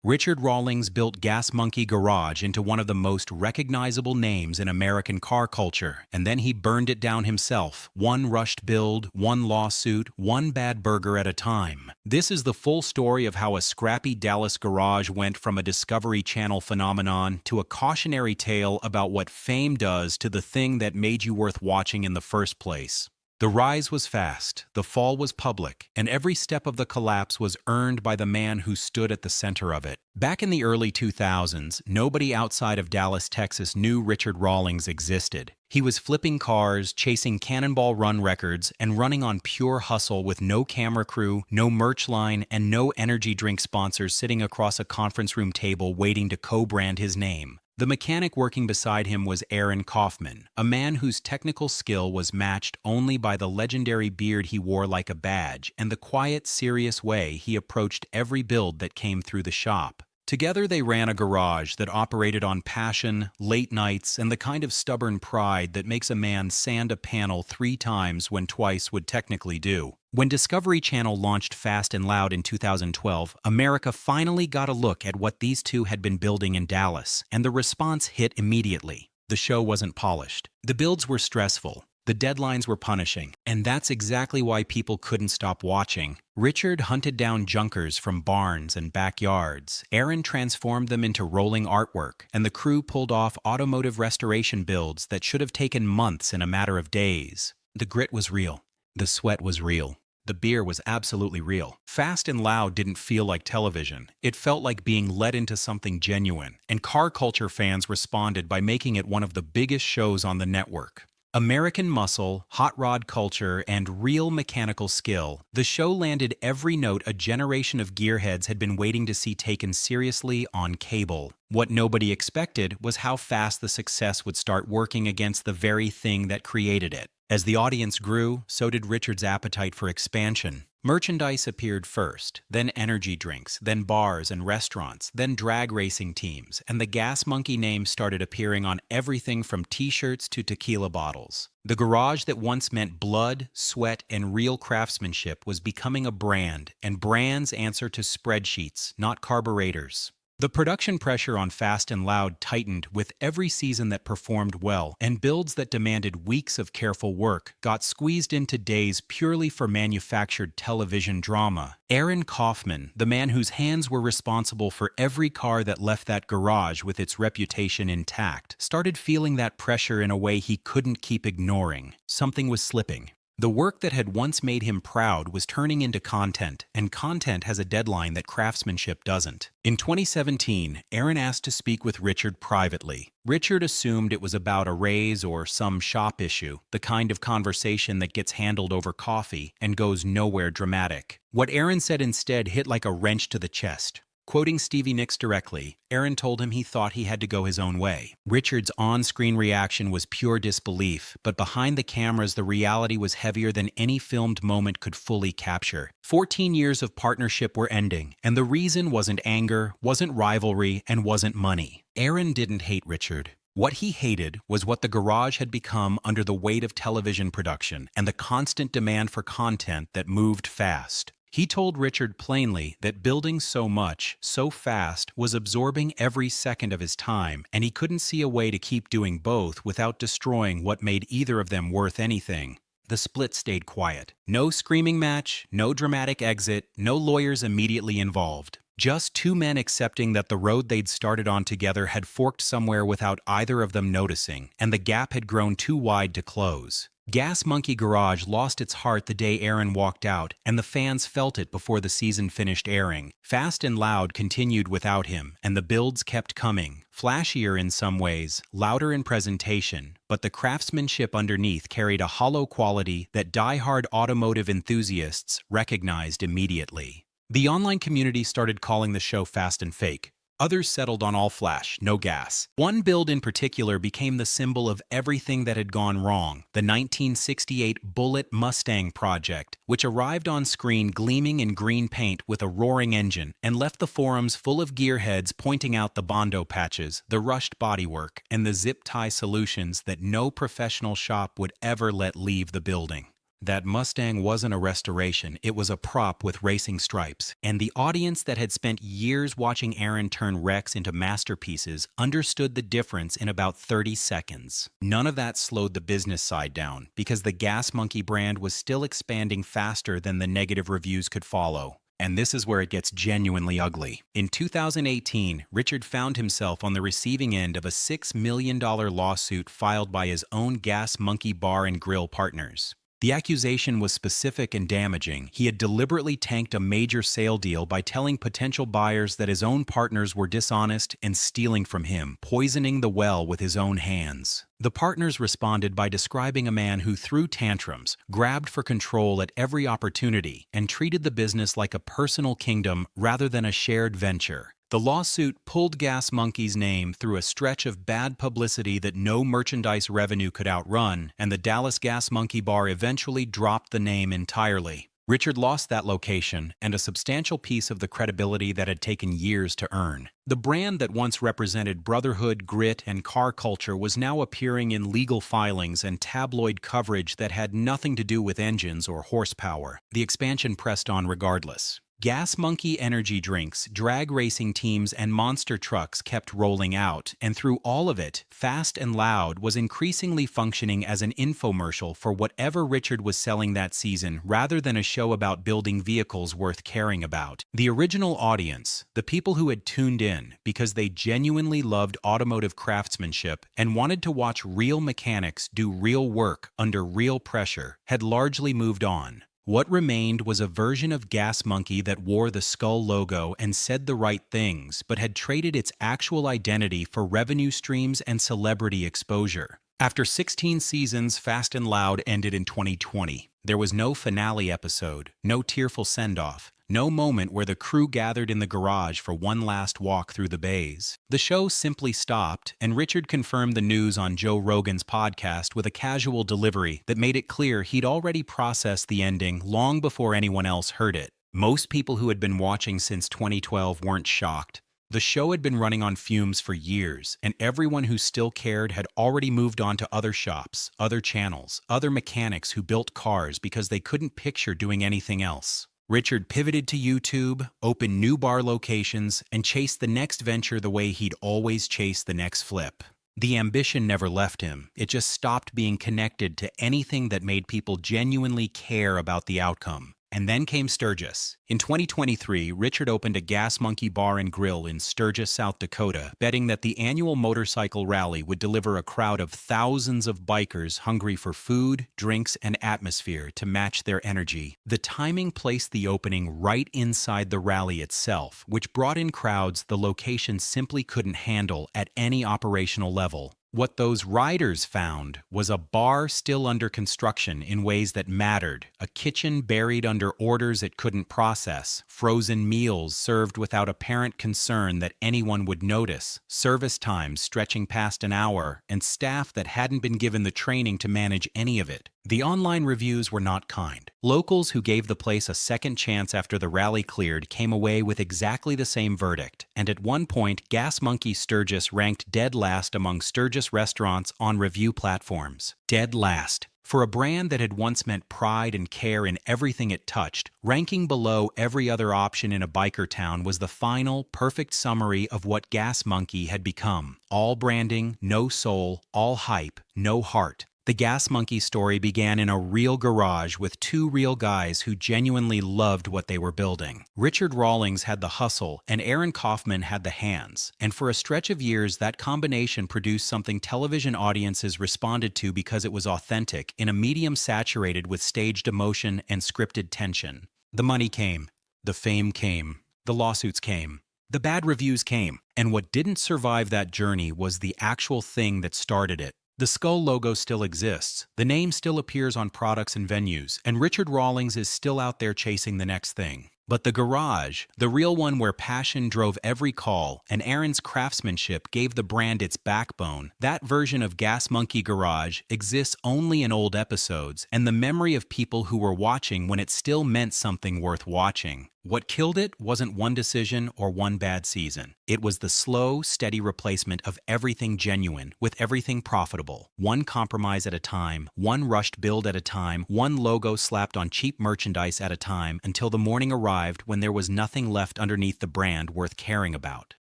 Richard Rawlings built Gas Monkey Garage into one of the most recognizable names in American car culture, and then he burned it down himself, one rushed build, one lawsuit, one bad burger at a time. This is the full story of how a scrappy Dallas garage went from a Discovery Channel phenomenon to a cautionary tale about what fame does to the thing that made you worth watching in the first place. The rise was fast, the fall was public, and every step of the collapse was earned by the man who stood at the center of it. Back in the early 2000s, nobody outside of Dallas, Texas knew Richard Rawlings existed. He was flipping cars, chasing Cannonball Run records, and running on pure hustle with no camera crew, no merch line, and no energy drink sponsors sitting across a conference room table waiting to co-brand his name. The mechanic working beside him was Aaron Kaufman, a man whose technical skill was matched only by the legendary beard he wore like a badge and the quiet, serious way he approached every build that came through the shop. Together they ran a garage that operated on passion, late nights, and the kind of stubborn pride that makes a man sand a panel 3 times when twice would technically do. When Discovery Channel launched Fast and Loud in 2012, America finally got a look at what these two had been building in Dallas, and the response hit immediately. The show wasn't polished. The builds were stressful. The deadlines were punishing, and that's exactly why people couldn't stop watching. Richard hunted down junkers from barns and backyards. Aaron transformed them into rolling artwork, and the crew pulled off automotive restoration builds that should have taken months in a matter of days. The grit was real. The sweat was real. The beer was absolutely real. Fast and Loud didn't feel like television. It felt like being led into something genuine, and car culture fans responded by making it one of the biggest shows on the network. American muscle, hot rod culture, and real mechanical skill, the show landed every note a generation of gearheads had been waiting to see taken seriously on cable. What nobody expected was how fast the success would start working against the very thing that created it. As the audience grew, so did Richard's appetite for expansion. Merchandise appeared first, then energy drinks, then bars and restaurants, then drag racing teams, and the Gas Monkey name started appearing on everything from t-shirts to tequila bottles. The garage that once meant blood, sweat, and real craftsmanship was becoming a brand, and brands answer to spreadsheets, not carburetors. The production pressure on Fast and Loud tightened with every season that performed well, and builds that demanded weeks of careful work got squeezed into days purely for manufactured television drama. Aaron Kaufman, the man whose hands were responsible for every car that left that garage with its reputation intact, started feeling that pressure in a way he couldn't keep ignoring. Something was slipping. The work that had once made him proud was turning into content, and content has a deadline that craftsmanship doesn't. In 2017, Aaron asked to speak with Richard privately. Richard assumed it was about a raise or some shop issue, the kind of conversation that gets handled over coffee and goes nowhere dramatic. What Aaron said instead hit like a wrench to the chest. Quoting Stevie Nicks directly, Aaron told him he thought he had to go his own way. Richard's on-screen reaction was pure disbelief, but behind the cameras the reality was heavier than any filmed moment could fully capture. 14 years of partnership were ending, and the reason wasn't anger, wasn't rivalry, and wasn't money. Aaron didn't hate Richard. What he hated was what the garage had become under the weight of television production and the constant demand for content that moved fast. He told Richard plainly that building so much, so fast, was absorbing every second of his time, and he couldn't see a way to keep doing both without destroying what made either of them worth anything. The split stayed quiet. No screaming match, no dramatic exit, no lawyers immediately involved. Just two men accepting that the road they'd started on together had forked somewhere without either of them noticing, and the gap had grown too wide to close. Gas Monkey Garage lost its heart the day Aaron walked out, and the fans felt it before the season finished airing. Fast and Loud continued without him, and the builds kept coming. Flashier in some ways, louder in presentation, but the craftsmanship underneath carried a hollow quality that die-hard automotive enthusiasts recognized immediately. The online community started calling the show fast and fake. Others settled on all flash, no gas. One build in particular became the symbol of everything that had gone wrong, the 1968 Bullitt Mustang project, which arrived on screen gleaming in green paint with a roaring engine and left the forums full of gearheads pointing out the Bondo patches, the rushed bodywork, and the zip tie solutions that no professional shop would ever let leave the building. That Mustang wasn't a restoration, it was a prop with racing stripes. And the audience that had spent years watching Aaron turn wrecks into masterpieces understood the difference in about 30 seconds. None of that slowed the business side down, because the Gas Monkey brand was still expanding faster than the negative reviews could follow. And this is where it gets genuinely ugly. In 2018, Richard found himself on the receiving end of a $6 million lawsuit filed by his own Gas Monkey Bar and Grill partners. The accusation was specific and damaging. He had deliberately tanked a major sale deal by telling potential buyers that his own partners were dishonest and stealing from him, poisoning the well with his own hands. The partners responded by describing a man who threw tantrums, grabbed for control at every opportunity, and treated the business like a personal kingdom rather than a shared venture. The lawsuit pulled Gas Monkey's name through a stretch of bad publicity that no merchandise revenue could outrun, and the Dallas Gas Monkey Bar eventually dropped the name entirely. Richard lost that location and a substantial piece of the credibility that had taken years to earn. The brand that once represented brotherhood, grit, and car culture was now appearing in legal filings and tabloid coverage that had nothing to do with engines or horsepower. The expansion pressed on regardless. Gas Monkey energy drinks, drag racing teams, and monster trucks kept rolling out, and through all of it, Fast and Loud was increasingly functioning as an infomercial for whatever Richard was selling that season rather than a show about building vehicles worth caring about. The original audience, the people who had tuned in because they genuinely loved automotive craftsmanship and wanted to watch real mechanics do real work under real pressure, had largely moved on. What remained was a version of Gas Monkey that wore the skull logo and said the right things, but had traded its actual identity for revenue streams and celebrity exposure. After 16 seasons, Fast and Loud ended in 2020. There was no finale episode, no tearful send-off, no moment where the crew gathered in the garage for one last walk through the bays. The show simply stopped, and Richard confirmed the news on Joe Rogan's podcast with a casual delivery that made it clear he'd already processed the ending long before anyone else heard it. Most people who had been watching since 2012 weren't shocked. The show had been running on fumes for years, and everyone who still cared had already moved on to other shops, other channels, other mechanics who built cars because they couldn't picture doing anything else. Richard pivoted to YouTube, opened new bar locations, and chased the next venture the way he'd always chased the next flip. The ambition never left him. It just stopped being connected to anything that made people genuinely care about the outcome. And then came Sturgis. In 2023, Richard opened a Gas Monkey Bar and Grill in Sturgis, South Dakota, betting that the annual motorcycle rally would deliver a crowd of thousands of bikers hungry for food, drinks, and atmosphere to match their energy. The timing placed the opening right inside the rally itself, which brought in crowds the location simply couldn't handle at any operational level. What those riders found was a bar still under construction in ways that mattered, a kitchen buried under orders it couldn't process, frozen meals served without apparent concern that anyone would notice, service times stretching past an hour, and staff that hadn't been given the training to manage any of it. The online reviews were not kind. Locals who gave the place a second chance after the rally cleared came away with exactly the same verdict, and at one point, Gas Monkey Sturgis ranked dead last among Sturgis restaurants on review platforms. Dead last. For a brand that had once meant pride and care in everything it touched, ranking below every other option in a biker town was the final, perfect summary of what Gas Monkey had become. All branding, no soul, all hype, no heart. The Gas Monkey story began in a real garage with two real guys who genuinely loved what they were building. Richard Rawlings had the hustle, and Aaron Kaufman had the hands. And for a stretch of years, that combination produced something television audiences responded to because it was authentic, in a medium saturated with staged emotion and scripted tension. The money came. The fame came. The lawsuits came. The bad reviews came. And what didn't survive that journey was the actual thing that started it. The skull logo still exists, the name still appears on products and venues, and Richard Rawlings is still out there chasing the next thing. But the garage, the real one where passion drove every call and Aaron's craftsmanship gave the brand its backbone, that version of Gas Monkey Garage exists only in old episodes and the memory of people who were watching when it still meant something worth watching. What killed it wasn't one decision or one bad season. It was the slow, steady replacement of everything genuine with everything profitable. One compromise at a time, one rushed build at a time, one logo slapped on cheap merchandise at a time, until the morning arrived when there was nothing left underneath the brand worth caring about.